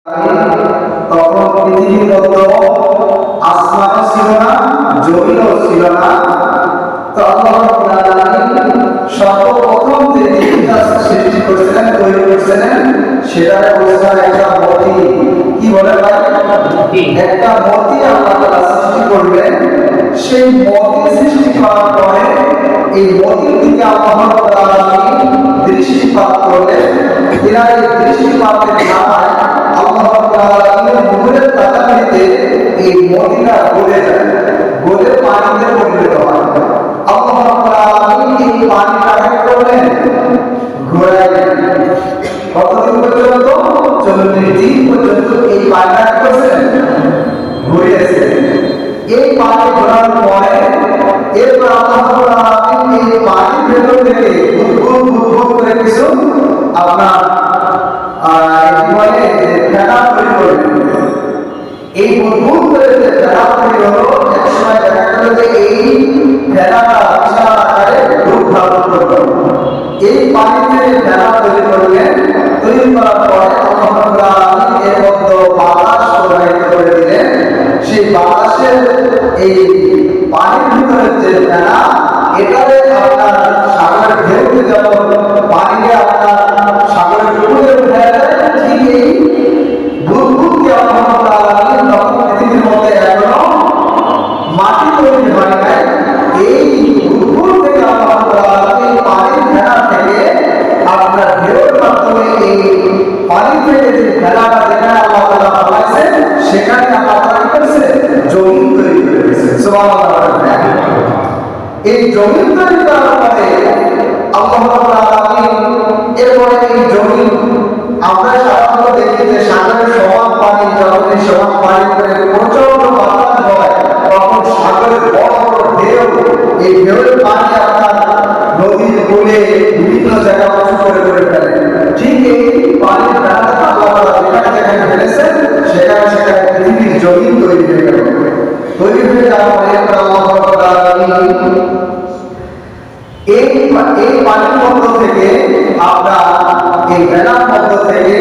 তখন পৃথিবীর মতো আসমানও ছিল না, জমিনও ছিল না। তো আল্লাহ রাব্বুল আলামিন সর্বপ্রথম যে জিনিসটা সৃষ্টি করেছিলেন, তৈরি করেছিলেন, সেটার অবস্থা একটা মতি। কি বলে ভাই? একটা মতি আল্লাহ তাআলা সৃষ্টি করলেন। সেই মতি সৃষ্টি করার পরে এই মতির দিকে আল্লাহ রাব্বুল আলামিন দৃষ্টিপাত করলেন। তিনার এই দৃষ্টিপাতের দ্বারায় আল্লাহ রাব্বুল আলামিনের নূরের তাকানিতে এই মতিটা গলে যায়, গলে পানিতে পরিণত হয়। আল্লাহ রাব্বুল আলামিন এই পানিটাকে করলেন ঘোরালেন। কতদিন পর্যন্ত? 40 দিন পর্যন্ত এই পানিটা করছেন, ঘুরিয়েছে। এই পানি ঘোরানোর পরে এরপর আল্লাহ রাব্বুল আলামিন এই পানির ভেতর থেকে বুদবুদ করে কিছু আপনার ফেনা তৈরি করলেন। এই বুদবুদ করে যে ফেনা তৈরি হলো, এক সময় দেখা গেল যে এই ফেনাটা বিশাল আকারে রূপ ধারণ করলো। এই পানিতে ফেনা তৈরি করলেন। তৈরি করার পরে আল্লাহ রাব্বুল আলামিন এর মধ্যে বাতাস প্রবাহিত করে দিলেন। সেই বাতাসের এই পানির ভিতরে যে ফেনা, এটারে আপনার সাগরের ঢেউতে যেমন পানিকে আপনার সাগরের উপরে উঠে যায়, ঠিক এই বুদবুদকে আল্লাহ রাব্বুল আলামিন তখন পৃথিবীর মধ্যে এখনো মাটি তৈরি হয় নাই। এই বুদবুদ থেকে আল্লাহ রাব্বুল আলামিন পানির ফেনা থেকে আপনার ঢেউর মাধ্যমে এই পানি থেকে যে ফেনাটা যেখানে আল্লাহ তাআলা ফলাইছে, সেখানে আল্লাহ তাআলা কি করেছে? জমিন তৈরি করেছে। সুবহানাল্লাহ। এই জমিন তৈরি করার পরে আল্লাহ রাব্বুল আলামিন এরপরে এই জমিন, আমরা সাধারণত দেখি যে সাগরের সমান পানি, যখন এই সমান পানি করে প্রচন্ড বাতাস হয়, তখন সাগরের বড় বড় ঢেউ, এই ঢেউয়ের পানি আপনার নদীর কূলে বিভিন্ন জায়গায় উঁচু করে করে ফেলে। ঠিক এই পানির ফেনাটা আল্লাহ তাআলা যেখানে যেখানে ফেলেছেন, সেখানে সেখানে পৃথিবীর জমিন তৈরি হয়ে গেল। তৈরি হয়ে যাওয়ার পরে আল্লাহ রাব্বুল আলামিন এই পানির মধ্য থেকে আপনার এই ফেনার মধ্য থেকে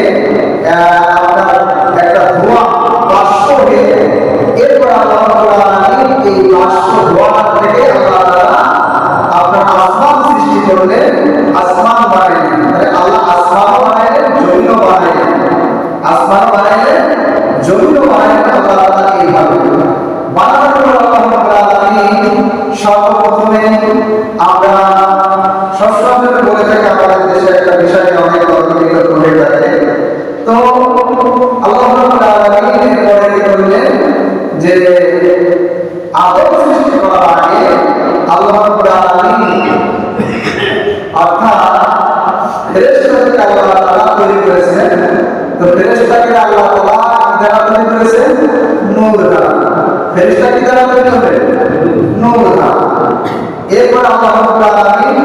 আপনার একটা ধোঁয়া বাষ্প হয়ে, এরপর আল্লাহ রাব্বুল আলামিন এই বাষ্প ধোঁয়া থেকে আল্লাহ তাআলা আপনার আসমান সৃষ্টি করলেন, আসমান বানাইলেন। আল্লাহ আসমানও বানাইলেন, জমিনও বানাইলেন। আসমান বানাইলেন, জমিনও বানাইলেন আল্লাহ তাআলা এইভাবে। বানানোর পর আল্লাহ রাব্বুল আলামিন সর্বপ্রথমে আমরা সবসময় বলে থাকি, আমাদের দেশে একটা বিষয় অনেক তর্ক-বিতর্ক হয়ে থাকে। তো আল্লাহ রাব্বুল আলামিন এরপরে কি করলেন যে আদম সৃষ্টি করার আগে আল্লাহ রাব্বুল আলামিন অর্থাৎ ফেরেশতাকে আল্লাহ তাআলা তৈরি করেছেন। তো ফেরেশতাকে আল্লাহ তাআলা কি দ্বারা তৈরি করেছেন? নূর দ্বারা। ফেরেশতা কি দ্বারা তৈরি হবে? নূর দ্বারা। এরপর আল্লাহ রাব্বুল আলামিন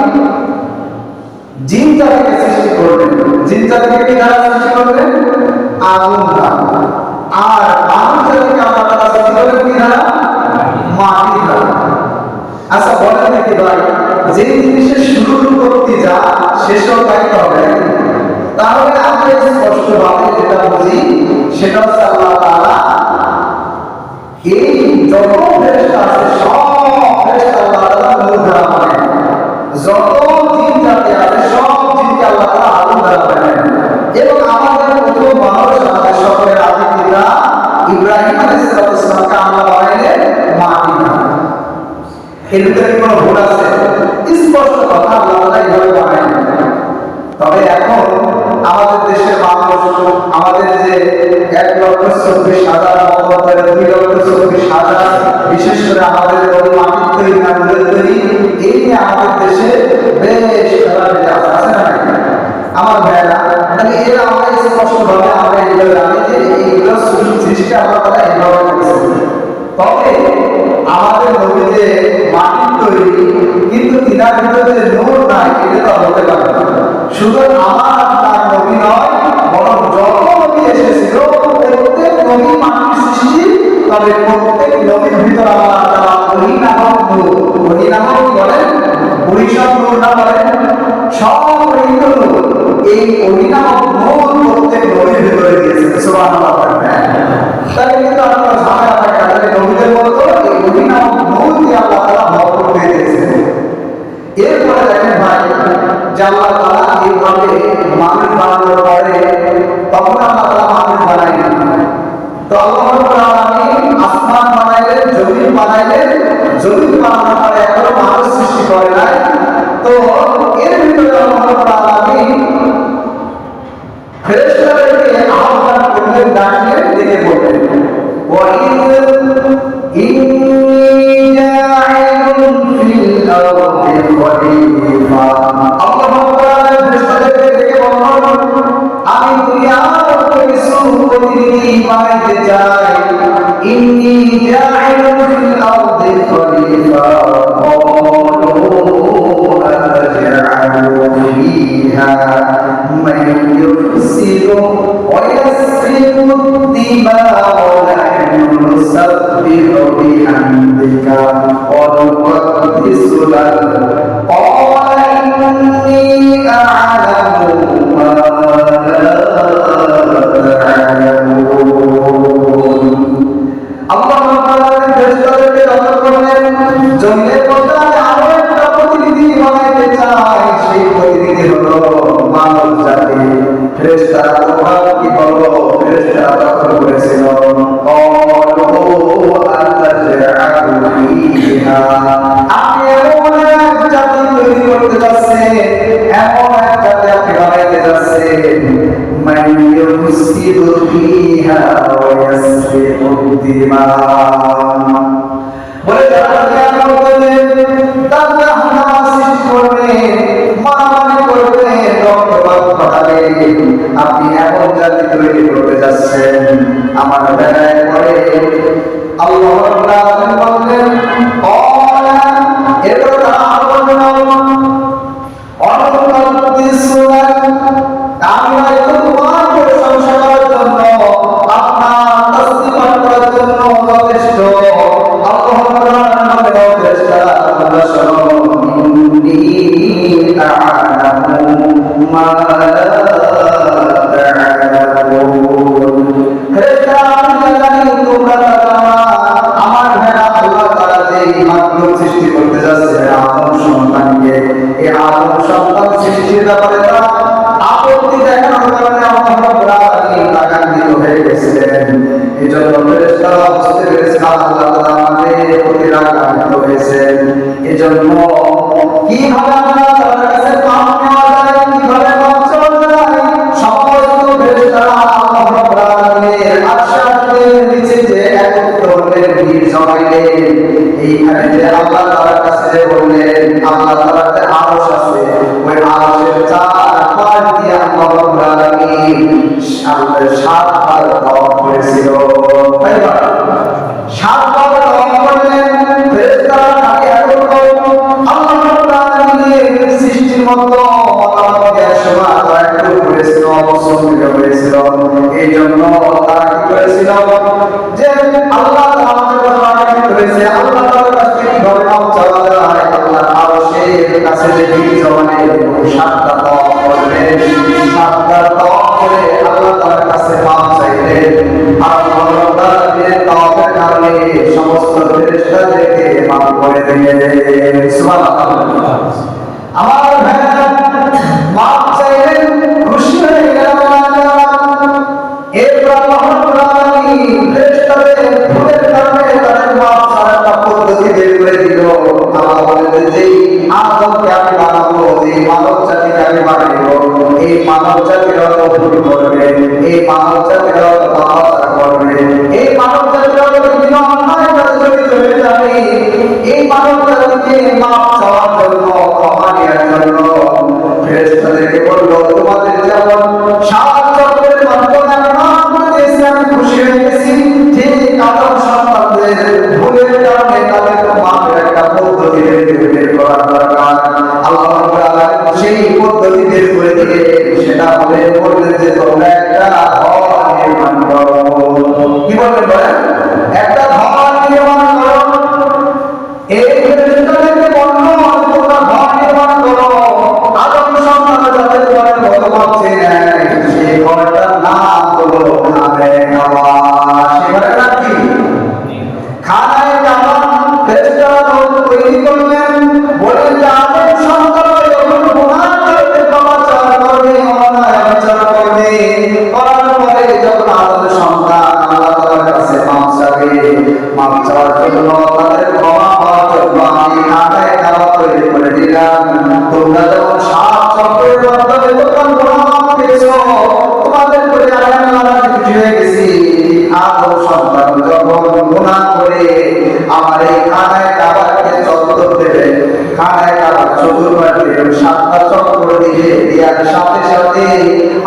জিন জাতিকে সৃষ্টি করলেন। জিন জাতিকে কি দ্বারা সৃষ্টি করলেন? আগুন দ্বারা। আর মানুষ জাতিকে আল্লাহ তাআলা সৃষ্টি করলেন কি দ্বারা? মাটি দ্বারা। আচ্ছা বলেন দেখি ভাই, যে জিনিসের শুরু করতে যা, শেষও তাই হবে। তাহলে আমরা স্পষ্টভাবে যেটা বুঝি, সেটা হচ্ছে আল্লাহ তাআলা এই যত ফেরেশতা আছে সব ফেরেশতা আল্লাহ তাআলা নূর দ্বারা বানায়। যত জিন জাতি আছে সব জিনকে আল্লাহ তাআলা আগুন দ্বারা বানায়। এবং আমাদের প্রথম মানুষ, আমাদের সকলের আদি পিতা ইব্রাহিম আলাইহিস সালামকে আল্লাহ বানাইলেন মাটি দ্বারা। এর ভিতরে কোনো ভুল আছে? স্পষ্ট কথা, আল্লাহ তাআলা এইভাবে বানাইলেন। তবে এখন আমাদের দেশের মানুষ, আমাদের যে 1,24,000 মহব্বতের 2,24,000, বিশেষ করে আমাদের মাটির তৈরি, নারকেলের তৈরি, এই নিয়ে আমাদের দেশে বেশ খেলাধুলা আছে না? আমার ভাইরা, তাহলে এরা আমরা স্পষ্টভাবে আমরা এগুলো জানি যে এইগুলো সৃষ্টি আল্লাহ তাআলা এইভাবে করেছেন। তবে আমাদের নবী যে মাটির তৈরি, কিন্তু তিনার ভিতরে যে নূর নাই, এটা তো হতে পারে না। শুধু আমার আপনার নবী নয়, বরং যত নবী এসেছিল প্রত্যেক নবী মাটির সৃষ্টি। তবে প্রত্যেক নবীর ভিতরে আল্লাহ তাআলা ওহী নামক নূর, ওহী নামক কি বলেন? পরিসর নূর না বলেন? সব এই ওহী নামক নূর প্রত্যেক নবীর ভিতরে দিয়েছেন। সুবহানাল্লাহ। সুবহানাল্লাহ বলেন। তাহলে কিন্তু আপনারা ঝামেলা থাকে না, তাহলে নবীদের মতো এই নবী নামক নূর দিয়ে আল্লাহ তাআলা ভরপুর করে দিয়েছেন। এরপরে দেখেন ভাই যে আল্লাহ তাআলা এইভাবে মানুষ বানানোর পরে তখন আল্লাহ তাআলা মানুষ বানাইলেন। তো আল্লাহ রাব্বুল আলামিন আসমান বানাইলেন, জমিন বানাইলেন, জমিন বানানোর পরে এখনো মানুষ সৃষ্টি করে নাই। তো এর ভিতরে আল্লাহ রাব্বুল আলামিন ফেরেশতাদেরকে আহ্বান করলেন, ডাকলেন, ডেকে বললেন ইন্নী জাইলুন ফিল আরদি খলিফা। আল্লাহ রাব্বুল আলামিন ফেরেশতাদেরকে ডেকে বললেন, আমি দুনিয়ার কিছু প্রতিনিধি বানাইতে চাই। ইন্নী জাইলুন ফিল আরদি খলিফা আতাজআলু ফিহা মান ইউফসিদু ওয়া ইয়াসফিকু الدماء ونحن نسبح بحمدك ونقدس لك قال إني أعلم ما لا تعلمون। আল্লাহ তাআলা ফেরেশতাদেরকে রক্ষা করলেন, জমিনের মধ্যে আমি আরো একটা প্রতিনিধি বানাইতে চাই, সেই প্রতিনিধি হলো মানব জাতি। ফেরেশতারা তোমরা কি বলো? ফেরেশতারা তখন বলেছিল আপনি এমন এক জাতি তৈরি করতে যাচ্ছেন, এমন এক জাতি আপনি বানাইতে যাচ্ছেন মান ইউফসিদু ফিহা ওয়া ইয়াসফিকু الدماء বলে যারা জ্ঞান করবে, তারা হামলা সৃষ্টি করবে, মারামারি করবে, রক্তপাত ঘটাবে। আপনি এমন জাতি তৈরি করতে যাচ্ছেন। আমার বেলায় পরে আল্লাহ রাব্বুল আলামিন বললেন ক্বালা, এরপর তারা বললেন অনুকদ্দিসু লাক, আমরা তোমার প্রশংসা করার জন্য, আপনার তাসবিহ করার জন্য যথেষ্ট। আল্লাহ রাব্বুল আলামিন ফেরেশতারা তোমরা শোনো, ইন্নী আ'লামু মা লা তা'লামুন। ফেরেশতারা আমি জানি তোমরা জানো না। আমার ভেড়া আল্লাহ তাআলা যে মাধ্যম সৃষ্টি করতে যাচ্ছে আদম সন্তানকে, এই আদম সন্তান সৃষ্টির ব্যাপারে তারা আপত্তি দেখানোর কারণে আল্লাহ রাব্বুল আলামিন রাগান্বিত হয়ে গেছিলেন। এজন্য ফেরেশতারা বুঝতে পেরেছেন আল্লাহ তাআলা আমাদের প্রতি রাগান্বিত হয়েছেন। এজন্য কিভাবে আল্লাহ তাআলার কাছে পাপ নেওয়া যায়, কিভাবে পাপ চাওয়া যায়, সমস্ত ফেরেশতারা আল্লাহ রাব্বুল আলামিনের আরশের নিচে যে একত্র হলেন, ভিড় জমাইলেন। এইখানে যে আল্লাহ তাআলার কাছে যে বললেন, আল্লাহ তাআলার যে আরশ আছে, ওই আরশের চারপাশ দিয়ে আল্লাহ রাব্বুল আলামিন সাতবার তওয়াফ করেছিল। তাইবা সাতবার তওয়াফ করলেন ফেরেশতারা, তাকে একত্র আল্লাহ রাব্বুল আলামিনের সৃষ্টির মতো মতামত সময় তারা একটু করেছিল, অবসম্মিত হয়েছিল। এই জন্য তারা কি করেছিল যে আল্লাহ তাআলার কাছে করেছে, আল্লাহ তাআলার কাছে কিভাবে পাপ চাওয়া যায়। আল্লাহর আরশের কাছে যে ভিড় জমানে সাতটা তওয়াফ করলেন, সাতটা তওয়াফ করে আল্লাহ তাআলার কাছে পাপ চাইলেন। আর আল্লাহ রাব্বুল আলামিনের তওয়াফের কারণে সমস্ত ফেরেশতাদেরকে মাফ করে দিলেন। সুবহানাল্লাহ। আমার ভাইরা মাফ চাইলেন, খুশি হয়ে গেলেন। এরপর আল্লাহ রাব্বুল আলামিন ফেরেশতাদের ভুলের কারণে তাদের মাফ চাওয়ার একটা পদ্ধতি বের করে দিল। আল্লাহ বলেন যে আদমকে আমি বানাবো, এই মানব জাতিকে আমি বানাবো, এই মানব জাতিরা তো ভুল করবে, এই মানব জাতিরা তো পাপাচার করবে, এই মানব জাতিরা তো বিভিন্ন অন্যায় কাজে জড়িত হয়ে যাবে। এই মানব জাতিকে মাফ চাওয়ার জন্য, ক্ষমা নেওয়ার জন্য ফেরেশতাদেরকে বললো তোমাদের যেমন সাত চক্রের মাধ্যমে আমি মাফ করে দিয়েছি, আমি খুশি হয়ে গেছি, ঠিক আদম সন্তানদের ভুলের কারণে তাদের মাফের একটা পদ্ধতি বের করার দরকার। আল্লাহ রাব্বুল আলামিন সেই পদ্ধতি বের করে দিয়ে সেটা বললেন যে তোমরা একটা ঘর নির্মাণ করো। কি বললেন বলেন? একটা ঘর নির্মাণ করো। এই ফেরেশতাদেরকে বলল তোমরা ঘর নির্মাণ করো, আদম সন্তানরা যাতে তোমাদের মতো ভাবছে সেই ঘরটার নাম হলো আদম। সন্তান আল্লাহ তাআলার কাছে মাফ চাবে, মাফ চাওয়ার জন্য তাদের ক্ষমা পাওয়ার জন্য আমি কাঁটায় কাবা তৈরি করে দিলাম। তোমরা যখন সাত চক্রের মাধ্যমে তোমরা গুনাহ পেয়েছো, তোমাদের প্রতি আমি আল্লাহ খুশি হয়ে গেছি। আদম সন্তান যখন গুনাহ করে আমার এই কাঁটায় কাবাকে চত্বর দেবে, কাঁটায় কাবার চতুর্পাশে সাতটা চক্র দিয়ে দেওয়ার সাথে সাথে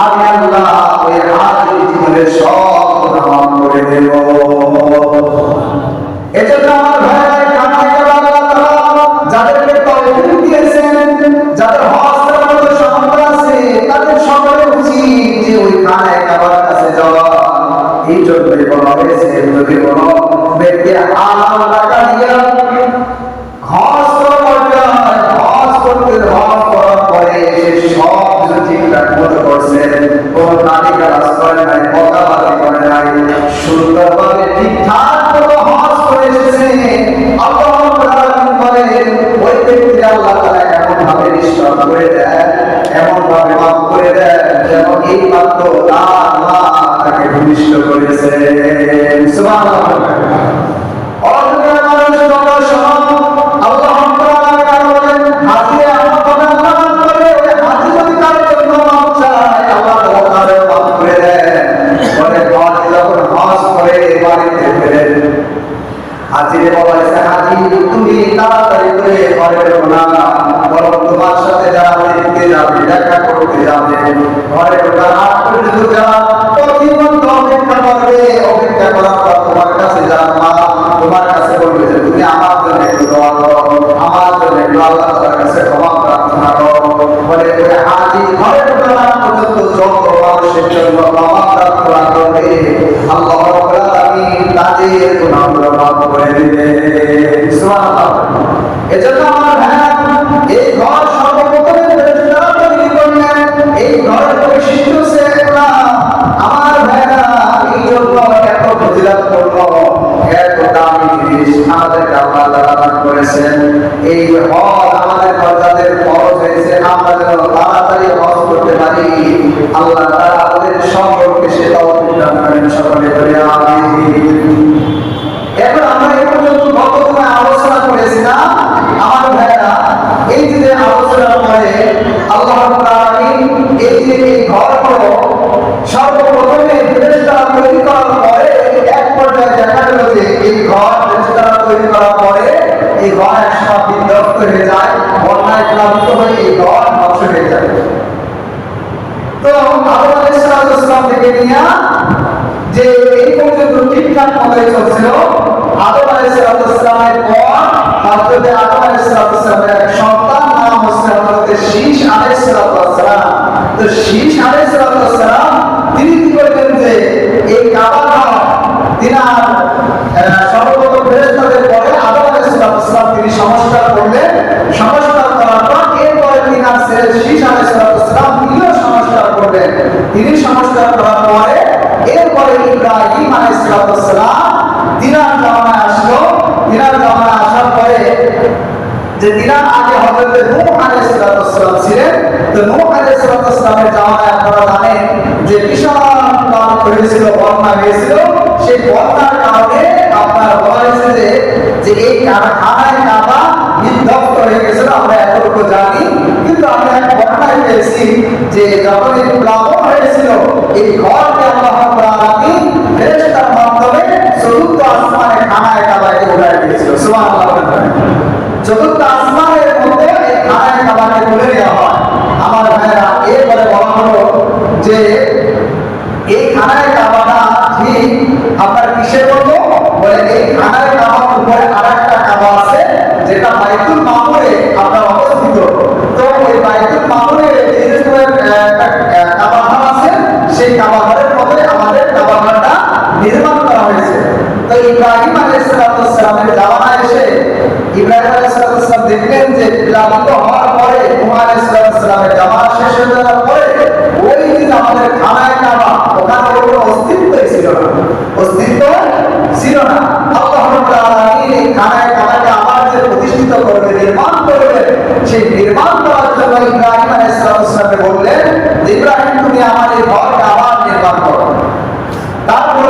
আমি আল্লাহ ওই হাজির জীবনের সব গুনাহ মাফ করে দেব। এজন্য আমার ভাইরা কাঁটায় কাবা আল্লাহ তাআলা যাদেরকে তৌফিক দিয়েছেন, যাদের হজ করার মতো সামর্থ্য আছে, তাদের সকলের উচিত যে ওই কাঁটায় কাবার কাছে যাওয়া। এই জন্যই বলা হয়েছে যদি কোনো ব্যক্তি হালাল টাকা দিয়ে হজ করার পরে সে সব কিছু ঠিকঠাক মতো করছে, কোন নারী কাজ করে নাই, পদাবাদি করে নাই, সুন্দরভাবে ঠিকঠাক মতো হজ করে এসেছে, আল্লাহ রাব্বুল আলামিন বলেন ওই ব্যক্তি আল্লাহ তাআলা এমন ভাবে নিষ্কাম করে দেন, এমন ভাবে মাফ করে দেন যেন এই মাত্র আল্লাহ তাকে ভূমিষ্ঠ করেছে। সুবহানাল্লাহ। হাজিরে বলা হয়েছে হাজি তুমি তাড়াতাড়ি করে ঘরে বেরো না, বরং তোমার সাথে যারা দেখতে যাবে, দেখা করতে যাবে, ঘরে ঢোকার আগ পর্যন্ত যারা প্রতিবন্ধ অপেক্ষা করবে, অপেক্ষা করার পর তোমার কাছে যারা মা তোমার কাছে বলবে যে তুমি আমার জন্য একটু দোয়া করো, আমার জন্য একটু আল্লাহ তাআলার কাছে ক্ষমা প্রার্থনা করো, বলে ওই হাজি ঘরে ঢোকার আগ পর্যন্ত যত মানুষের জন্য ক্ষমা প্রার্থনা করবে আল্লাহ রাব্বুল আলামিন তাদের গুনাহগুলো মাফ করে দিবে। সুবহানাল্লাহ। এজন্য আমার ভাইরা এই ঘর সর্বপ্রথমে ফেরেশতারা তৈরি করলেন, এই ঘরের বৈশিষ্ট্য হচ্ছে একলা। আমার ভাইরা এই জন্য এত ফজিলতপূর্ণ, এত দামি জিনিস আমাদেরকে আল্লাহ তাআলা দান করেছেন। এই হজ আমাদের যাদের ফরজ হয়েছে আমরা যেন তাড়াতাড়ি হজ করতে পারি, আল্লাহ তাআলা আমাদের সকলকে সে তৌফিক দান করেন। সকলে বলি আমিন। এখন আমরা এই পর্যন্ত গত সময় আলোচনা করেছিলাম আমার ভাইরা, এই যে আলোচনার পরে আল্লাহ রাব্বুল আলামিন এই যে এই ঘরগুলো সর্বপ্রথমে ফেরেশতারা তৈরি করার পরে এক পর্যায়ে দেখা গেল যে এই ঘর ফেরেশতারা তৈরি করার পরে এই ঘর একসময় বিধ্বস্ত হয়ে যায়, বন্যায় প্লাবিত হয়ে এই ঘর ধ্বংস হয়ে যায়। তো আদম আলাইহিস সালাম থেকে নিয়ে যে এই পর্যন্ত ঠিকঠাক মতো চলছিল, আদম আলাইহিস সালামের পর হযরত আদম আলাইহিস সালামের এক সন্তান নাম হচ্ছে হযরত শীশ আলাইহিস সালাম। তো শীশ আলাইহিস সালাম তিনি কি করলেন যে এই কাবাটা তিনি সর্বপ্রথম ফেরেশতাদের পরে আদম আলাইহিস সালাম তিনি সংস্কার করলেন। সংস্কার করার পর এরপরে তিনি আর শীশ আলাইহিস সালাম তিনিও সংস্কার করলেন। তিনি সংস্কার করার পরে এরপরে ইব্রাহিম আলাইহিস সালাম তিনার জামানায় আসলো। তিনার জামানায় আসার পরে যে তিনার আগে হযরত নূহ আলাইহিস সালাম ছিলেন, তো নূহ আলাইহিস সালামের জামানায় আপনারা জানেন যে বিশাল প্লাবন হয়েছিল, বন্যা হয়েছিল। সেই বন্যার কারণে আপনার বলা হয়েছে যে এই খানায় কাবা বিধ্বস্ত হয়ে গেছিল, আমরা এতটুকু জানি। কিন্তু আমরা এক বর্ণনায় পেয়েছি যে যখন এই প্লাবন হয়েছিল এই ঘরকে আল্লাহ রাব্বুল আলামিন ফেরেশতার মাধ্যমে চতুর্থ আসমানে খানায় কাবাকে উঠায় দিয়েছিল। সুবহানাল্লাহ। চতুর্থ আসমানের মধ্যে এই খানায় কাবাকে তুলে দেওয়া হয়। আমার ভাইরা এরপরে বলা হলো যে এই খানায় কাবাটা ঠিক আপনার কিসের মতো, বলে এই খানায় কাবার উপরে আরেকটা কাবা আছে যেটা বাইতুল মামুরে আপনার অবস্থিত। তো ওই বাইতুল মামুরে যে কাবা ঘর আছে সেই কাবা ঘরের মধ্যে আমাদের কাবা ঘরটা নির্মাণ করা হয়েছে। তো ইব্রাহিম আলাইহিস সালামের জামানায় এসে ইব্রাহিম আলাইহিস সালাম দেখলেন যে প্লাবিত হওয়ার পরে নূহ আলাইহিস সালামের জামানা শেষ হয়ে যাওয়ার পরে ওই যে আমাদের খানায় কাবা ওখানে কোনো অস্তিত্বই ছিল না, অস্তিত্ব ছিল না। আল্লাহ রাব্বুল আলামিন এই খানায় কাবাকে আবার যে প্রতিষ্ঠিত করবে, নির্মাণ করবে, সেই নির্মাণ করার জন্য ইব্রাহিম আলাইহিস সালামকে বললেন ইব্রাহিম তুমি আমার এই ঘরকে আবার নির্মাণ করো। তারপর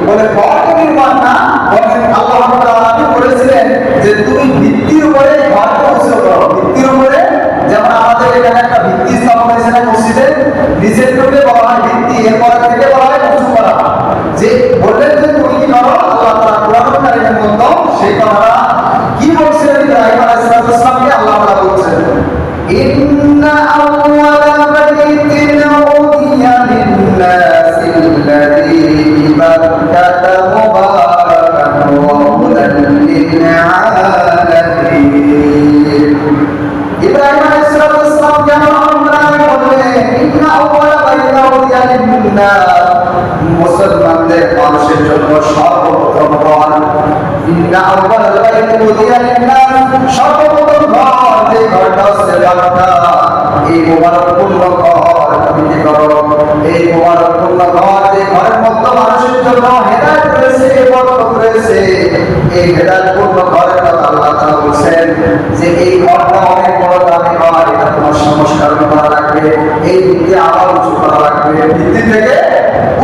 বলে ঘর নির্মাণ না, বলেন আল্লাহ তাআলা বলেছিলেন যে তুমি ভিত্তির উপরে ঘরটা উঁচু করো। ভিত্তির উপরে, যেমন আমাদের এখানে একটা ভিত্তি স্থাপন হয়েছে না মসজিদে, নিচের থেকে বলা হয় ভিত্তি, এরপর থেকে বলা হয় উঁচু করা। যে বললেন যে তুমি কি করো, আল্লাহ তাআলা কোরআন কারীমের মধ্যে সেই কথাটা কি বলছিলেন ইব্রাহিম আলাইহিস সালামকে, আল্লাহ তাআলা বলছেন ইন্না আউওয়ালা বাইতিন উদিয়া লিন-নাসি আল্লাযী বিবাক্কাতা মুবারাকান ওয়া হুদান লিল-আলামিন। ইব্রাহিম আলাইহিস সালাম যেমন বললেন ইন্না আউওয়ালা বাইতিন উদিয়া লিন-নাস, মুসলমানদের মানুষের জন্য সর্বপ্রথম ঘর, ইন্না আউওয়ালা বাইতিন উদিয়া লিন-নাস, সর্বপ্রথম ঘর যে ঘরটা হচ্ছে বাক্কা। এই মুবারকপূর্ণ ঘর তুমি কি করো, এই মুবারকপূর্ণ ঘর যে ঘরের মধ্যে মানুষের জন্য হেদায়েত রয়েছে, বরকত রয়েছে, এই হেদায়েতপূর্ণ ঘরের কথা আল্লাহ তাআলা বলেন যে এই ঘরটা অনেক বড় দামি ঘর, এটা তোমার সংস্কার করা লাগবে, এই ভিত্তি আবার উঁচু করা লাগবে, ভিত্তি থেকে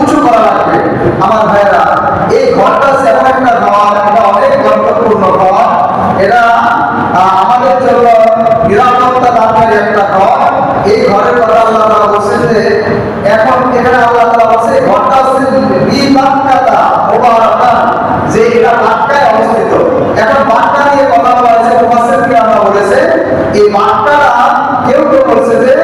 উঁচু করা লাগবে। আমার ভাইরা, এই ঘরটা যেমন একটা ঘর, এটা অনেক গুরুত্বপূর্ণ ঘর, এটা আমাদের জন্য নিরাপত্তা দানকারী একটা ঘর। এই ঘরের কথা আল্লাহ তাআলা বলেন যে এখন এখানে আল্লাহ তাআলা বলেন ঘরটা হচ্ছে বিবাক্কাতা মুবারাকা, যে এটা মক্কায় অবস্থিত। এখন মক্কা নিয়ে কথা বলা হয়েছে, মুফাসসির কি আমরা বলেছে এই মক্কাটা কেউ কেউ বলছে যে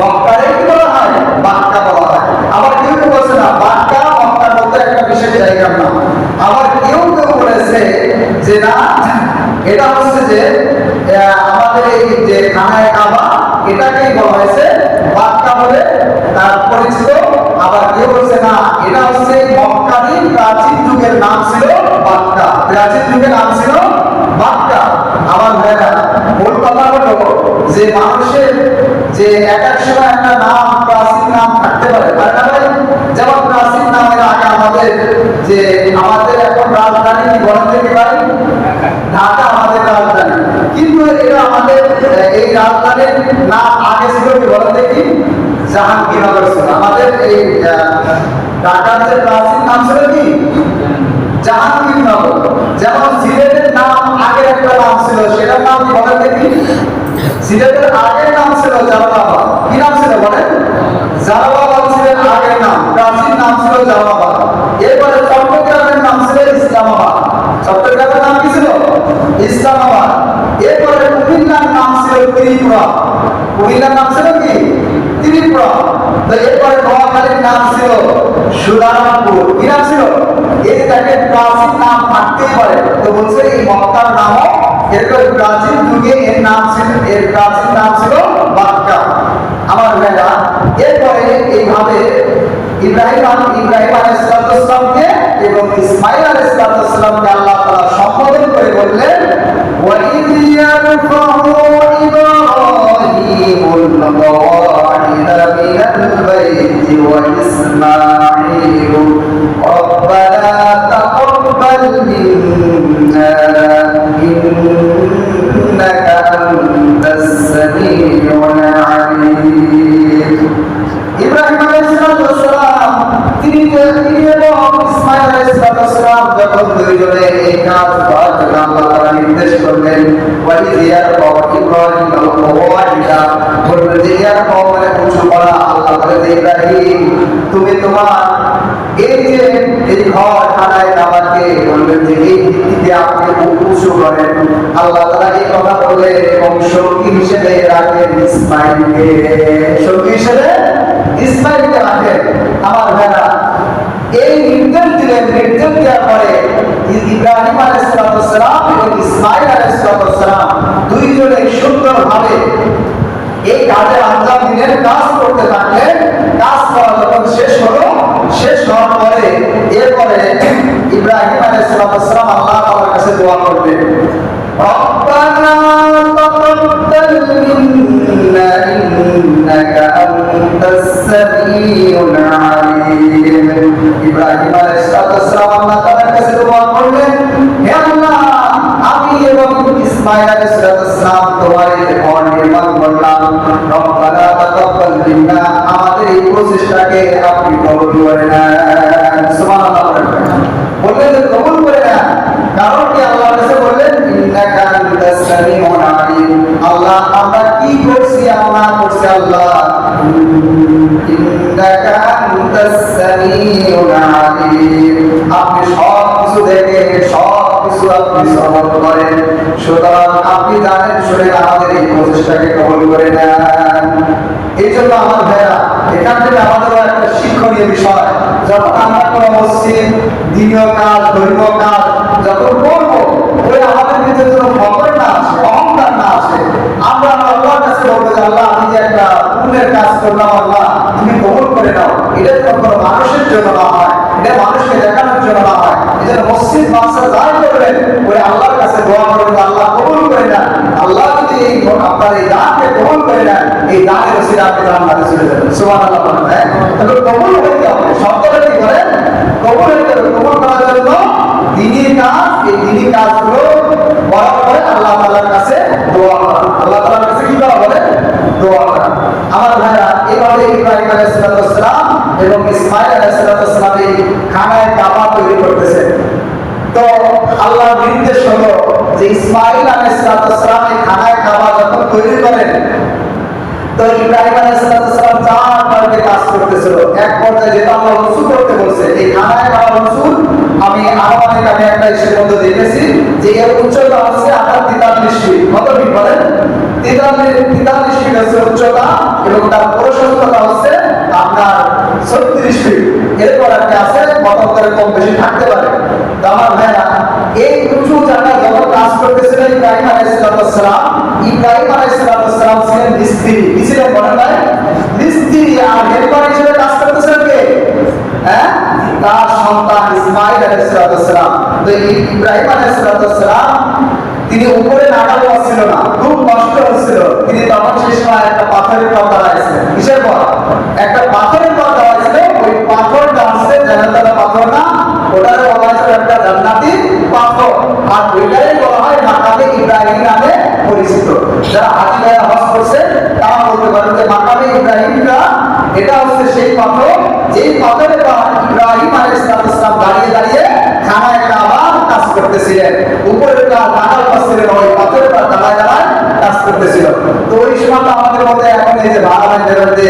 মক্কারে কি বলা হয়, মক্কা বলা হয়, আবার কেউ কেউ বলছে না মক্কা মক্কার মধ্যে একটা বিশেষ জায়গার নাম, আবার কেউ কেউ বলেছে যে না এটা হচ্ছে যে আমাদের এই যে খানায় কাবা এটাকেই বলা হয়েছে মক্কা বলে তার পরিচিত। আবার কেউ বলছে না এটা হচ্ছে মক্কারই প্রাচীন যুগের নাম ছিল মক্কা, প্রাচীন যুগের নাম ছিল মক্কা। আমার ভাইরা, মূল কথা হলো যে মানুষের যে এক এক সময় একটা নাম, প্রাচীন নাম থাকতে পারে, তাই না ভাই? যেমন প্রাচীন নামের আগে আমাদের যে আমাদের এখন রাজধানী কি বলেন থেকে ভাই, ঢাকা আমাদের রাজধানী, কিন্তু এটা আমাদের এই রাজধানীর নাম আগে ছিল কি বলেন দেখি, জাহাঙ্গীরনগর ছিল। আমাদের এই ঢাকার যে প্রাচীন নাম ছিল কি জাহাঙ্গীরনগর। যেমন সিলেটের নাম আগের একটা নাম ছিল, সেটার নাম কি বলেন দেখি, সিলেটের আগের নাম ছিল জালালাবাদ। কি নাম ছিল বলেন, জালালাবাদ ছিল আগের নাম, প্রাচীন নাম ছিল জালালাবাদ। এরপরে চট্টগ্রামের নাম ছিল ইসলামাবাদ, চট্টগ্রামের নাম কি ছিল ইসলামাবাদ। এরপরে কুমিল্লার নাম ছিল ত্রিপুরা, কুমিল্লার নাম ছিল কি ত্রিপুরা। তো এরপরে নোয়াখালীর নাম ছিল সুনারপুর। কি নাম ছিল, এই দেখেন প্রাচীন নাম থাকতেই পারে। তো বলছে এই মক্কার নামও এরকম প্রাচীন যুগে এর নাম ছিল, এর প্রাচীন নাম ছিল মক্কা। আমার ভাইরা, এরপরে এইভাবে ইব্রাহিম আলাইহিস সালামকে এবং ইসমাঈল আলাইহিস সালামকে আল্লাহ তাআলা সম্বোধন করে বললেন ওয়াইদ ইয়ারফাউ ইব্রাহিমুল কওয়াইদ মিনাল বাইতি ওয়া ইসমাঈলু রব্বানা তাকাব্বাল মিন্না ইন্নাকা আনতাস সামিউল আলীম। ইব্রাহিম আলাইহিস সালাম তিনি এবং ইসমাঈল আলাইহিস সালাম যখন দুইজনে এই কাজ করার জন্য আল্লাহ তাআলা নির্দেশ করলেন, ওয়াইদ ইয়ারফাউ ইব্রাহিমুল কওয়াইদা, বললেন যে ইয়ারফাউ মানে উঁচু করা। আল্লাহ বলে যে ইব্রাহিম তুমি তোমার এই যে এই ঘর খানায় কাবাকে বললেন যে এই ভিত্তিতে আপনি উঁচু করেন। আল্লাহ তাআলা এই কথা বললেন এবং সঙ্গী হিসেবে রাখেন ইসমাঈলকে, সঙ্গী হিসেবে ইসমাঈলকে রাখেন। আমার ভাইরা, এই নির্দেশ দিলেন, নির্দেশ দেওয়ার পরে ইব্রাহিম আলাইহিস সালাম এবং ইসমাঈল আলাইহিস সালাম দুইজনে সুন্দরভাবে এই কাজে আঞ্জাম দিলেন, কাজ করতে থাকলেন। কাজ করা যখন শেষ হলো, শেষ হওয়ার পরে এরপরে ইব্রাহিম আলাইহিস সালাম আল্লাহ তাআলার কাছে দোয়া করলেন, রব্বানা তাকাব্বাল মিন্না ইন্নাকা আনতাস সামিউল আলীম। ইব্রাহিম আলাইহিস সালাম আল্লাহ তাআলার কাছে দোয়া করলেন, হে আল্লাহ, আমি এবং ইসমাঈল আলাইহিস সালাম তোমার এই ঘর নির্মাণ করলাম, রব্বানা তাকাব্বাল মিন্না, আমাদের এই প্রচেষ্টাকে আপনি কবুল করে নেন। সুবহানাল্লাহ। আপনি শ্রবণ করেন। সুতরাং আপনি জানেন শুনে আমাদের এই প্রচেষ্টাকে কবুল করে নেন। এই জন্য আমার ভাইরা, এখান থেকে আমাদেরও একটা শিক্ষণীয় বিষয়, যখন আমরা কোনো মসজিদ, দ্বিতীয় কাজ, ধর্মীয় কাজ যখন করবো, ওই আমাদের ভিতরে যেন খবর না আসে, অহংকার না আসে। আমরা আল্লাহর কাছে বলবো যে আল্লাহ, আমি যে একটা পুণ্যের কাজ করলাম, আল্লাহ তুমি কবুল করে নাও। এটা যেন কোনো মানুষের জন্য না হয়, এটা মানুষকে দেখানোর জন্য না হয়। এই জন্য মসজিদ মাদ্রাসা যাই করবেন, ওই আল্লাহর কাছে দোয়া করবেন, আল্লাহ কবুল করে নেন। আল্লাহ যদি এই আপনার এই দানকে কবুল করে নেন, এই দানের ওসিলা আপনি জান্নাতে চলে যাবেন। সুবহানাল্লাহ বলেন। হ্যাঁ, তবে কবুল হইতে হবে, শব্দটা কি করেন? কবুল হইতে হবে। কবুল করার জন্য দ্বীনি কাজ, এই দ্বীনি কাজগুলো করার পরে আল্লাহ তাআলার কাছে দোয়া করা। আল্লাহ তাআলার কাছে কি করা বলে? দোয়া করা। আমার ভাইরা, এইভাবে ইব্রাহিম আলাইহিস সালাম এবং ইসমাঈল আলাইহিস সালাম এই খানায় কাবা তৈরি করতেছে। তো আল্লাহর নির্দেশ হলো যে ইসমাঈল আলাইহিস সালাম এই খানায় কাবা যখন তৈরি করেন, তো ইব্রাহিম আলাইহিস সালাম চার পার্কে কাজ করতেছিল। এক পর্যায়ে যেটা আল্লাহ রসুল করতে বলছে, এই খানায় কাবা রসুল আমি আনুমানিক আমি একটা ইসের মধ্যে দেখেছি যে এর উচ্চতা হচ্ছে আপনার 43 ফিট। কত ফিট বলেন? 43 ফিট হচ্ছে উচ্চতা, এবং তার প্রশস্ততা হচ্ছে আপনার 36 ফিট। এরপর একটা আছে মতান্তরে কম বেশি থাকতে পারে। তো আমার ভাইরা, এই উঁচু জায়গায় যখন কাজ করতেছিলেন ইব্রাহিম আলাইহিস সালাম, ইব্রাহিম আলাইহিস সালাম ছিলেন মিস্ত্রি। কি ছিলেন বলেন ভাই? মিস্ত্রি। আর হেল্পার হিসেবে কাজ করতেছিলেন কে? হ্যাঁ, তার সন্তান ইসমাঈল আলাইহিস সালাম। তো ইব্রাহিম আলাইহিস সালাম তিনি উপরে নাগাল পাচ্ছিল না, খুব কষ্ট হচ্ছিল। তিনি তখন সেই সময় একটা পাথরের পর দাঁড়াইছিলেন। কিসের পর? একটা পাথরের পর দাঁড়াইছিলেন। ওই পাথরটা হচ্ছে জান্নাতের পাথর না, ওটারে বলা হয়েছে একটা জান্নাতি পাথর। আর ওইটাই বলা হয় মাকামে ইব্রাহিম নামে পরিচিত। যারা হাজী ভাইরা হজ করছে তারা বলতে পারেন যে মাকামে ইব্রাহিমটা এটা হচ্ছে সেই পাথর, যেই পাথরের পর ইব্রাহিম আলাইহিস সালাম দাঁড়িয়ে দাঁড়িয়ে খানায় কাবা কাজ করতেছিলেন। উপরের নাগাল পাচ্ছিলেন, ওই পাথরের পর দাঁড়ায় দাঁড়ায় কাজ করতেছিল। তো ওই সময়টা আমাদের মধ্যে এখন এই যে ভাড়া বাইরের মধ্যে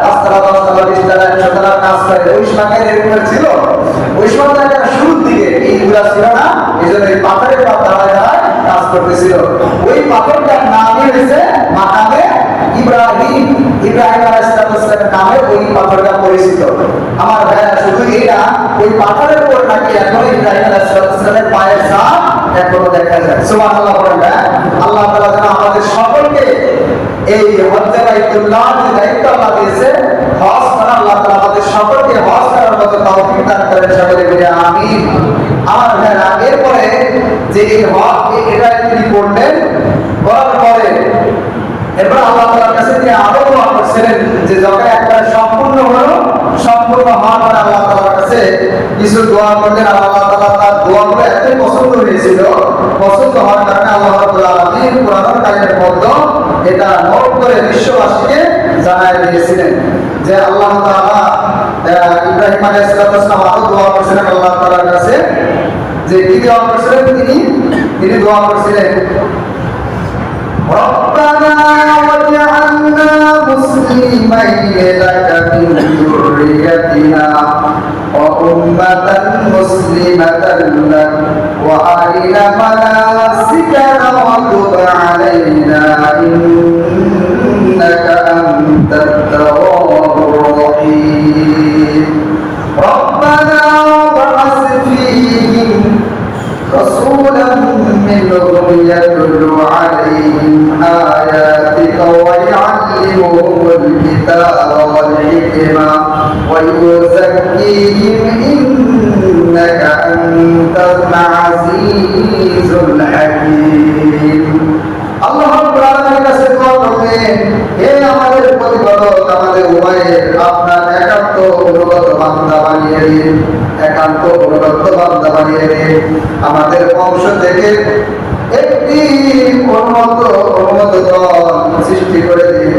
5 তলা 10 তলা 20 তলা 100 তলা কাজ করে, ওই সময় এরকম ছিল। ওই সময়টা একটা শুরুর দিকে এইগুলা ছিল না, এই জন্য এই পাথরের পর দাঁড়ায় দাঁড়ায় কাজ করতেছিল। ওই পাথরটার নামই হয়েছে মাকামে ইব্রাহিম। ইব্রাহিম আলাইহিস সালামের নামে ওই পাথরটা পরিচিত। আমার ভাইরা, শুধু এইটা, ওই পাথরের উপর নাকি এখন ইব্রাহিম আলাইহিস সালামের পায়ের ছাপ এখনো দেখা যায়। সুবহানাল্লাহ বলেন। আল্লাহ তাআলা যেন আমাদের সকলকে এই হজ্জে বাইতুল্লাহ যে দায়িত্ব আল্লাহ দিয়েছে, হজ করা, আল্লাহ তাআলা আমাদের সকলকে হজ করার মতো তৌফিক দান করেন। সকলে বলি আমিন। আমার ভাইরা, এরপরে যে এই হজ এটা তিনি করলেন, করার পরে এরপর আল্লাহ তাআলার কাছে তিনি আরো দোয়া করছিলেন যে যখন একবার সম্পূর্ণ হলো, সম্পূর্ণ হওয়ার পরে আল্লাহ তাআলার কাছে কিছু দোয়া করলেন। আল্লাহ তাআলা তার দোয়াগুলো এতই পছন্দ হয়েছিল, পছন্দ হওয়ার কারণে আল্লাহ রাব্বুল আলামিন কুরআনুল কারীমের মধ্যে এটা নোট করে বিশ্ববাসীকে জানায় দিয়েছিলেন যে আল্লাহ তাআলা ইব্রাহিম আলাইহিস সালাম আরো দোয়া করছিলেন আল্লাহ তাআলার কাছে। যে কি দোয়া করছিলেন? তিনি দোয়া করছিলেন, ربنا واجعلنا مسلمين لك من ذريتنا وأمة مسلمة لك وأرنا مناسكنا وتب علينا إنك أنت التواب الرحيم ربنا وابعث فيهم رسولا منهم يتلو عليهم آياتك ويعلمهم الكتاب والحكمة ويزكيهم إنك أنت العزيز الحكيم আল্লাহ রাব্বুল আলামিনের কাছে দোয়া করলেন, হে আমাদের প্রতিপালক, আমাদের উভয়ের আপনার একান্ত অনুগত বান্দা বানিয়ে দিন, একান্ত অনুগত বান্দা বানিয়ে দিন। আমাদের বংশ থেকে একটি অনুমত দল সৃষ্টি করে দিন।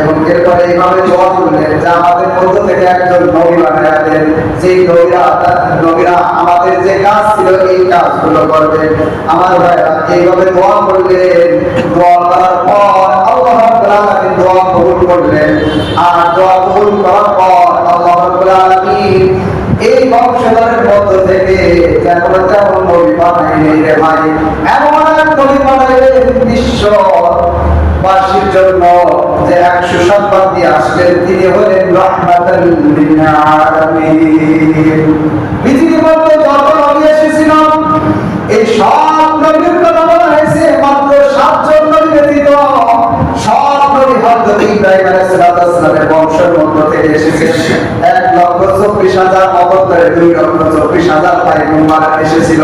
এবং এরপরে এইভাবে দোয়া করলেন যে আমাদের মধ্য থেকে একজন নবী বানিয়ে দেন, যেই নবীরা আমাদের যে কাজ ছিল এই কাজগুলো করবে। আমার ভাইরা, এইভাবে দোয়া করলেন। দোয়া করার পর আল্লাহ রাব্বুল আলামিন দোয়া কবুল করলেন। আর দোয়া কবুল করার পর আল্লাহ রাব্বুল আলামিন এই বংশধরের মধ্য থেকে যেমন তেমন নবী বানাইলেন রে ভাই, এমন এক নবী বানাইলেন বিশ্ববাসীর জন্য যে 100 সম্মান দিয়ে আসলেন। তিনি হলেন রাহমাতাল লিল আলামিন। পৃথিবীর মধ্যে যত নবী এসেছিল এই সব নবীর কথা বলা হয়েছে মাত্র 7 জন নবী ব্যতীত। সব নবী হযরত ইব্রাহিম আলাইহিস সালামের বংশের মধ্য থেকে এসেছেন। 1,24,000 অবতারে 2,24,000 পয়গম্বর এসেছিল।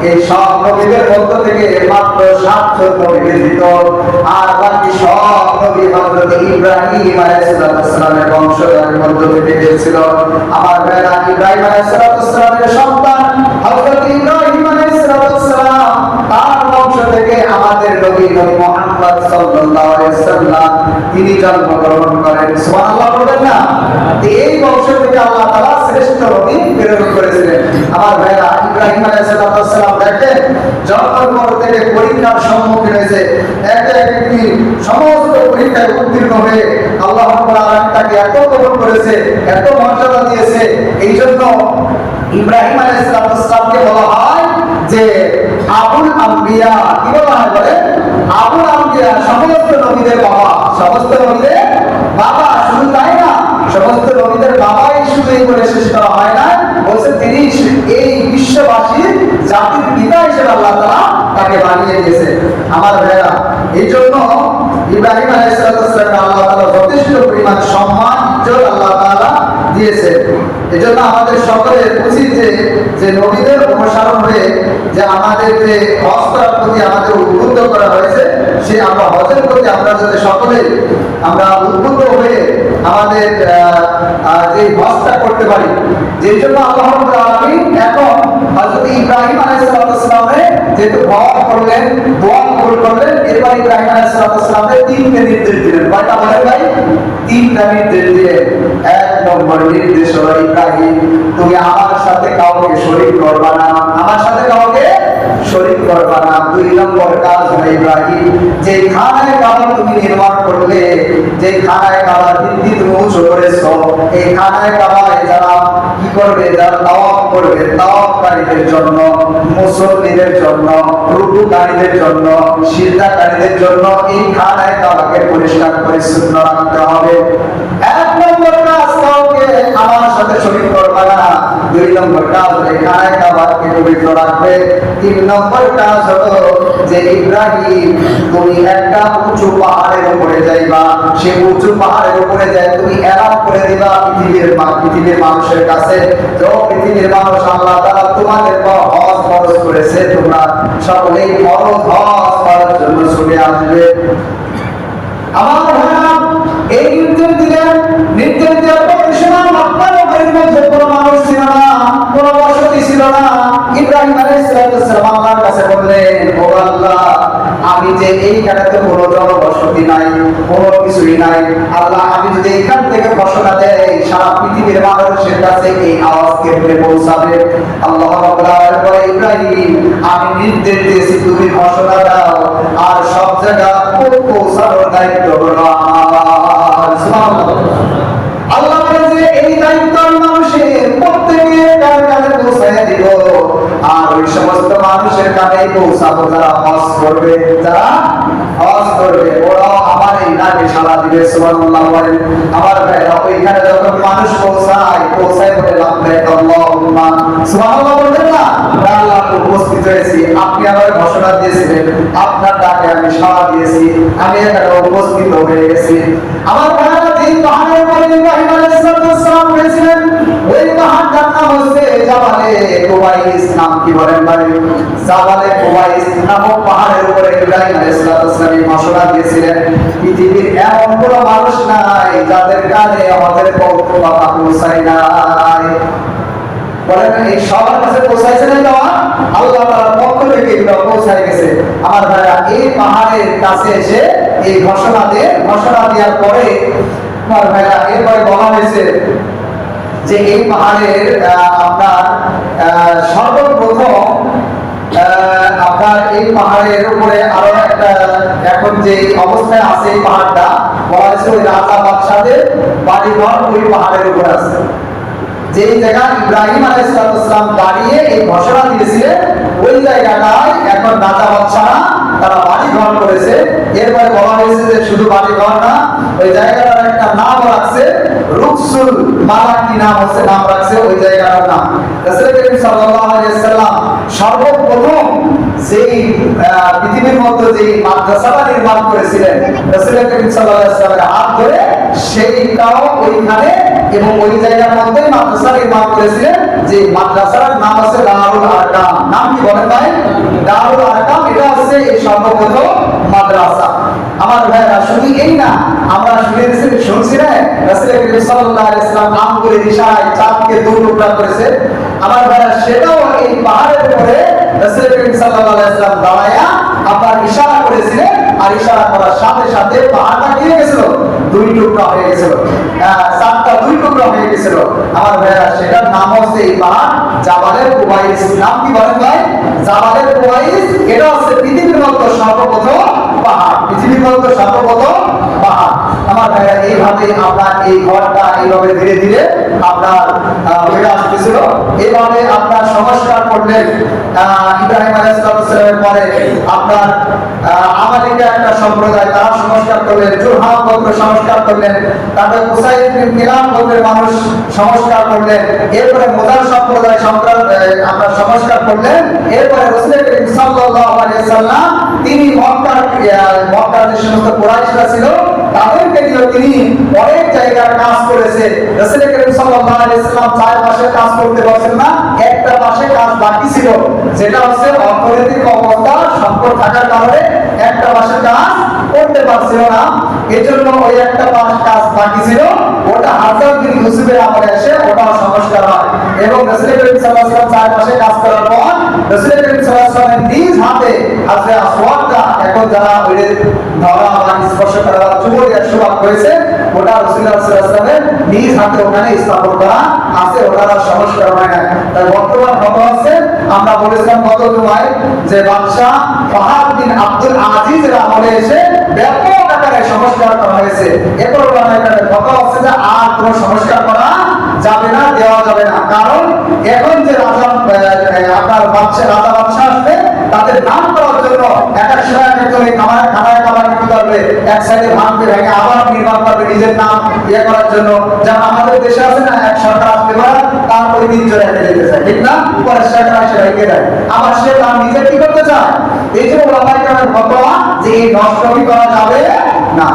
এই সব নবীদের মধ্য থেকে মাত্র 7 জন নবী ব্যতীত আর বাকি সব নবী হযরত ইব্রাহিম আলাইহিস সালামের বংশধরের মধ্য থেকে এসেছিল। আমার ভাইরা, ইব্রাহিম আলাইহিস সালামের সন্তান হযরত ইব্রাহিম আলাইহিস সালাম, তার বংশ থেকে আমাদের নবী মুহাম্মদ সাল্লাল্লাহু আলাইহি ওয়াসাল্লাম তিনি জন্মগ্রহণ করেন। সুবহানাল্লাহ বলেন না? এই বংশ থেকে আল্লাহ তাআলা শ্রেষ্ঠ নবী প্রেরণ করেছিলেন। আমার ভাইরা, ইব্রাহিম আলাইহিস সালাম দেখেন জন্মের পর থেকে পরীক্ষার সম্মুখীন হয়েছে। একটি সমস্ত পরীক্ষায় উত্তীর্ণ হয়ে আল্লাহ রাব্বুল আলামিন তাকে এত কবুল করেছে, এত মর্যাদা দিয়েছে। এই জন্য ইব্রাহিম আলাইহিস সালামকে বলা হয় যে আবুল আম্বিয়া। কি বলা হয় বলে? আবুল আম্বিয়া, সমস্ত নবীদের বাবা। সমস্ত নবীদের বাবা। শুধু তাই না, সমস্ত নবীদের বাবাই শুধু এই বলে শেষ করা হয় না, বলছে তিনি এই বিশ্ববাসীর জাতির পিতা হিসেবে আল্লাহ তাআলা তাকে বানিয়ে দিয়েছে। আমার ভাইরা, এই জন্য ইব্রাহিম আলাইহিস সালাম আল্লাহ তাআলা যথেষ্ট পরিমাণ সম্মান ইজ্জত আল্লাহ তাআলা দিয়েছে। এজন্য আমাদের সকলের উচিত যে নবীদের অনুসরণ হয়ে যে আমাদের যে হজ করার প্রতি আমাদের উদ্বুদ্ধ করা হয়েছে, সে আমরা হজের প্রতি আমরা যাতে সকলে আমরা উদ্বুদ্ধ হয়ে আমাদের যে হজটা করতে পারি। যেই জন্য আল্লাহ রাব্বুল আলামিন এখন হযরত ইব্রাহিম আলাইহিস সালামের যেহেতু হজ করলেন, দোয়া কবুল করলেন, এরপর ইব্রাহিম আলাইহিস সালামের 3টা নির্দেশ দিলেন। কয়টা বলেন ভাই? 3টা নির্দেশ দিলেন। 1 নম্বর নির্দেশ হলো, ইব্রাহিম তুমি আমার সাথে কাউকে শরীক করবা না, আমার সাথে কাউকে শরীক করবা না। 2 নম্বর কাজ হলো, ইব্রাহিম যে খানায় কাবা তুমি নির্মাণ করলে, যে খানায় কাবার ভিত্তি তুমি উঁচু করেছো, এই খানায় কাবায় যারা কি করবে, যারা তাওয়াফ করবে, তাওয়াফকারীদের জন্য, মুসল্লিদের জন্য, রুকুকারীদের জন্য, সিজদাকারীদের জন্য এই খানায় কাবাকে পরিষ্কার পরিচ্ছন্ন রাখতে হবে। 1 নম্বর কাজ, কাউকে আমার সাথে শরীক করবে না। 2 নম্বর কাজ, খানায় কাবাকে পবিত্র রাখবে। 3 নম্বর কাজ হলো যে ইব্রাহিম তুমি একটা উঁচু পাহাড়ের উপরে যাইবা, সেই উঁচু পাহাড়ের উপরে যাই তুমি এলান করে দিবা পৃথিবীর মানুষের কাছে, যে পৃথিবীর মানুষ, আল্লাহ তাআলা তোমাদের পর হজ ফরজ করেছে, তোমরা সকলেই ফরজ হজ করার জন্য ছুটে আসবে। আমার ভাইরা, এই নির্দেশ দিলেন। নির্দেশ দেওয়ার পর মক্কা নগরীর মধ্যে কোনো মানুষ ছিল না, কোনো বসতি ছিল না। ইব্রাহিম আলাইহিস সালাম আল্লাহর কাছে বললেন, ও আল্লাহ, আমি যে এইখানে তো কোনো জনবসতি নাই, কোনো কিছুই নাই, আল্লাহ আমি যদি এইখান থেকে ঘোষণা দেই সারা পৃথিবীর মানুষের কাছে এই আওয়াজ কেমনে পৌঁছাবে? আল্লাহ রাব্বুল আলামিন বলে, ইব্রাহিম আমি নির্দেশ দিয়েছি তুমি ঘোষণা দাও, আর সব জায়গা পৌঁছানোর দায়িত্ব হলো আমার। সুবহানাল্লাহ। আল্লাহ বলে যে এই দায়িত্ব মানুষের প্রত্যেকের কানে পৌঁছায় দিব, আর ওই সমস্ত মানুষের কানে পৌঁছাবো যারা হজ করবে, যারা হজ করবে ওরাও আমার এই নামে সাড়া দিবে। সুবহানাল্লাহ বলেন। আমার ভাইরা, ওইখানে যখন মানুষ পৌঁছায় বলে লাব্বাইক আল্লাহুম্মা, সুবহানাল্লাহ বলবেন না? আল্লাহ উপস্থিত হয়েছি, আপনি আমার ঘোষণা দিয়েছিলেন, আপনার ডাকে আমি সাড়া দিয়েছি, আমি এখানে উপস্থিত হয়ে গেছি। আমার ভাইরা, যেই পাহাড়ের উপরে ইব্রাহিম আলাইহিস সালাম হয়েছিলেন, ওই পাহাড়টার নাম হচ্ছে জাবালে কুবাইস। নাম কি বলেন ভাই? জাবালে কুবাইস নামক পাহাড়ের উপরে ইব্রাহিম আলাইহিস সালাম ঘোষণা দিয়েছিলেন, পৃথিবীর এমন কোনো মানুষ নাই যাদের কানে আমাদের কথা পৌঁছায় নাই। বলেন, এই সবার কাছে পৌঁছাইছে না? দেওয়া আল্লাহ তাআলার পক্ষ থেকে এগুলো পৌঁছায় গেছে। আমার ভাইরা, এই পাহাড়ের কাছে এসে এই ঘোষণা দেওয়ার পরে আমার ভাইরা এরপরে বলা হয়েছে যে এই পাহাড়ের আপনার সর্বপ্রথম আপনার এই পাহাড়ের উপরে আরো একটা এখন যে অবস্থায় আছে এই পাহাড়টা, বলা হয়েছে ওই রাজা বাদশাদের বাড়িঘর ওই পাহাড়ের উপরে আছে। যে জায়গা ইব্রাহিম আলাইহিস সালাম দাঁড়িয়ে এই ঘোষণা দিয়েছিলেন, ওই জায়গাটায় এখন রাজা বাদশাহরা তারা বাড়ি ঘর করেছে। এরপরে বলা হয়েছে যে শুধু বাড়ি ঘর না, ওই জায়গাটার একটা নাম রাখছে রুকসুল মালাকি, নাম রাখছে ওই জায়গাটার নাম। রাসূল করিম সাল্লাল্লাহু আলাইহি ওয়াসাল্লাম সর্বপ্রথম যেই পৃথিবীর মধ্যে যে মাদ্রাসাটা নির্মাণ করেছিলেন রাসূল করিম সাল্লাল্লাহু আলাইহি ওয়াসাল্লামের হাত ধরে, সেইটাও ওইখানে এবং ওই জায়গার মধ্যে মাদ্রাসা নির্মাণ করেছিলেন, যে মাদ্রাসার নাম আছে দারুল আরকাম। নাম কি বলেন ভাই? দারুল আরকাম। এটা হচ্ছে এই সর্বপ্রথম মাদ্রাসা। আমার ভাইরা শুধু এই না, আমরা শুনছি না রাসূল করিম সাল্লাল্লাহু আলাইহি ওয়াসাল্লাম আঙ্গুলের ইশারায় চাঁদকে দুই টুকরা করেছে। আমার ভাইরা সেটাও এই পাহাড়ের উপরে রাসূল করিম সাল্লাল্লাহু আলাইহি ওয়াসাল্লাম দাঁড়ায়া আপনার ইশারা করেছিলেন, আর ইশারা করার সাথে সাথে পাহাড়টা কি হয়ে গেছিল? দুই টুকরা হয়ে গেছিল, চারটা দুই টুকরা হয়ে গেছিল। আমার ভাইরা সেটার নাম হচ্ছে এই পাহাড় জাবালে কুবাইস। নাম কি বলেন ভাই? জাবালে কুবাইস। এটা হচ্ছে পৃথিবীর মধ্যে সর্বপ্রথম পাহাড়, পৃথিবীর মধ্যে সর্বপ্রথম পাহাড়। আমার ভাইরা এইভাবে আপনার এই ঘরটা এইভাবে ধীরে ধীরে আপনার হয়ে আসতেছিল। এইভাবে আপনার সংস্কার করলেন ইব্রাহিম আলাইহিস সালামের পরে আপনার আমালিকা একটা সম্প্রদায়, তারা সংস্কার করলেন, জুরহাম গোত্র সংস্কার করলেন, তারপরে কুসাইদ বিন কিলাব গোত্রের মানুষ সংস্কার করলেন, এরপরে মুদার সম্প্রদায় আপনার সংস্কার করলেন। এরপরে রাসূল করিম সাল্লাল্লাহু আলাইহি ওয়াসাল্লাম তিনি মক্কার যে সমস্ত কুরাইশরা ছিল তাদেরকে দিয়ে তিনি অনেক জায়গার কাজ করেছে। রাসূল করিম সাল্লাল্লাহু আলাইহি ওয়াসাল্লাম চার মাসে কাজ করতে পারছেন না, একটা মাসে কাজ বাকি ছিল, যেটা হচ্ছে অর্থনৈতিক অবস্থা সংকট থাকার কারণে একটা মাসে কাজ করতে পারছিল না। এজন্য ওই একটা মাস কাজ বাকি ছিল, ওটা হাজার বিন ইউসুফের আমলে এসে ওটা সংস্কার হয়। এবং রাসূল করিম সাল্লাল্লাহু আলাইহি ওয়াসাল্লাম 4 মাসে কাজ করার পর রাসূল করিম সাল্লাল্লাহু আলাইহি ওয়াসাল্লামের নিজ হাতে হাজরে আসওয়াদটা এখন যারা ওই ধরা বা স্পর্শ করার যুবকের সুবাদ হয়েছে, ওটা রাসূলুল্লাহ সাল্লাল্লাহু আলাইহি ওয়াসাল্লামের নিজ হাতে ওখানে স্থাপন করা আছে, ওটা সংস্কার হয় না। তাই বর্তমান কথা হচ্ছে, আমরা বলেছিলাম গত জুমায় যে বাদশা ফাহাদ বিন আব্দুল আজিজের আমলে এসে ব্যাপক আকারে সংস্কার করা হয়েছে। এরপর কথা হচ্ছে যে আর কোনো সংস্কার করা যাবে না, দেওয়া যাবে না। কারণ এখন যে রাজা আপনার রাজা বাদশা আসবে, তাদের নাম করার জন্য এক এক সময় একজন খানায় কি করবে, এক সাইডে ভাঙবে, ভেঙে আবার নির্মাণ করবে নিজের নাম ইয়ে করার জন্য। যেমন আমাদের দেশে আছে না, এক সরকার আসতে পারে, তার ওই দিন চলে যেতে চায়, ঠিক না? পরে সরকার এসে রেখে দেয়, আবার সে তার নিজে কি করতে চায়। এই যে ওলামায়ে কেরামের ফতোয়া যে এই নষ্ট করা যাবে না।